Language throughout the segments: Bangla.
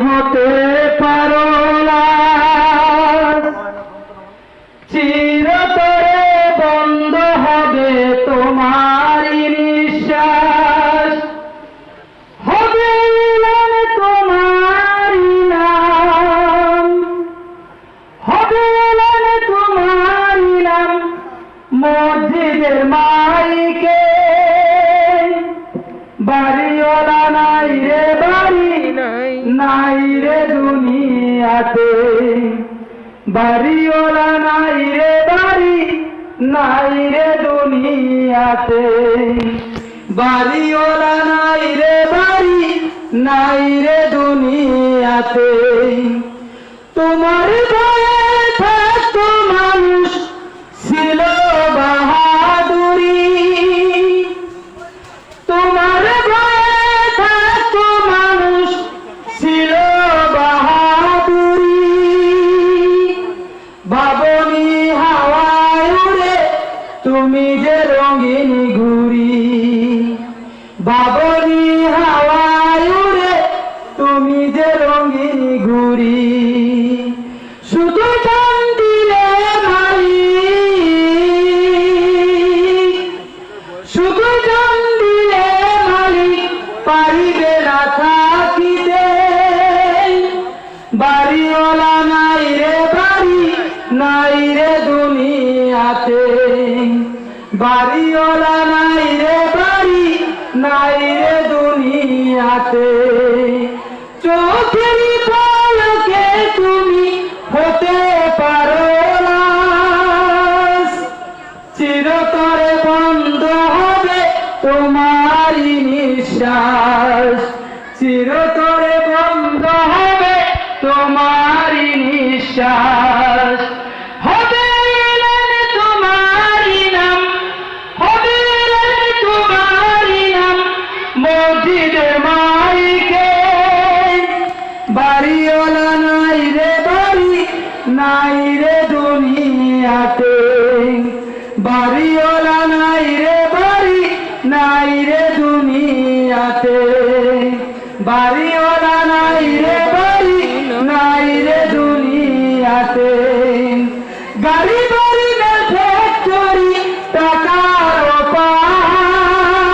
হতে পারো না, চিরতরে বন্ধ হবে তোমারই নিঃশ্বাস, হবে এলেন তোমারই নাম, হবে এলেন তোমারই নাম মসজিদের মাইকে। বাড়িওয়ালা নাই রে বাড়ি নাই রে দুনিয়াতে, বাড়িওয়ালা নাই রে বাড়ি নাই রে দুনিয়াতে, বাড়িওয়ালা নাই রে বাড়ি নাই রে দুনিয়াতে। তোমার ভয়ে থাকতো মানুষ ছিল বাহাদুরি, তোমার ভয়ে থাকতো মানুষ ছিল বাহাদুরি। ভাবনি হাওয়ায় উড়ে তুমি যে রঙিন ঘুড়ি, ভাবনি হাওয়ায় উড়ে তুমি যে রঙিন ঘুড়ি। শুধু টান দিলে মালিক, শুধু টান দিলে মালিক পারিবে না থাকিতে। বাড়িওয়ালা নাই রে বাড়ি নাই রে দুনিয়াতে, বাড়িওয়ালা নাই রে বাড়ি নাই রে দুনিয়াতে। চোখের পলকে তুমি হতে পারো লাশ, চিরতরে বন্ধ হবে তোমারই নিঃশ্বাস, চিরতরে বন্ধ হবে তোমারই নিঃশ্বাস। হবে এলেন তোমারই নাম, হবে এলেন তোমারই নাম মসজিদের মাইকে। বাড়িওয়ালা নাই রে বাড়ি নাই রে দুনিয়াতে, বাড়িওয়ালা নাই রে বাড়ি নাই রে দুনিয়াতে, বাড়িওয়ালা নাই রে বাড়ি নাই রে দুনিয়াতে। গাড়ি বাড়ি ফ্যাক্টরি টাকার পাহাড়,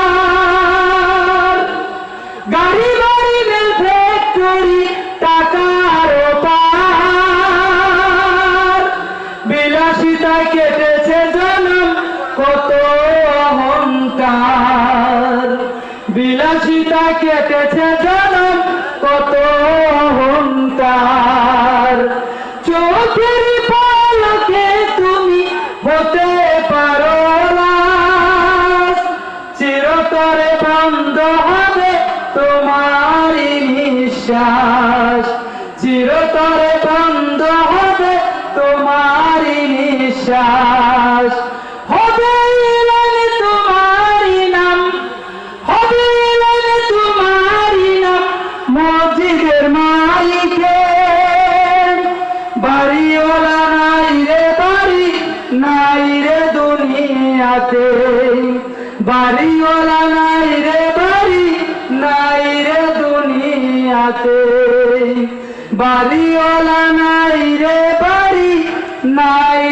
গাড়ি বাড়ি ফ্যাক্টরি টাকার পাহাড়। বিলাসিতায় কেটেছে জনম কত অহংকার, বিলাসিতায় কেটেছে জনম কত অহংকার। চোখের পলকে তুমি হতে পারো লাশ, চিরতরে বন্ধ হবে তোমারই নিঃশ্বাস, চিরতরে বন্ধ হবে তোমারই নিঃশ্বাস। হবে এলেন তোমারই নাম, হবে এলেন তোমারই নাম মসজিদের মাইকে। বাড়িওয়ালা নাই রে বাড়ি নাই রে দুনিয়াতে, বাড়িওয়ালা নাই রে বাড়ি নাই রে দুনিয়াতে, বাড়িওয়ালা নাই রে বাড়ি নাই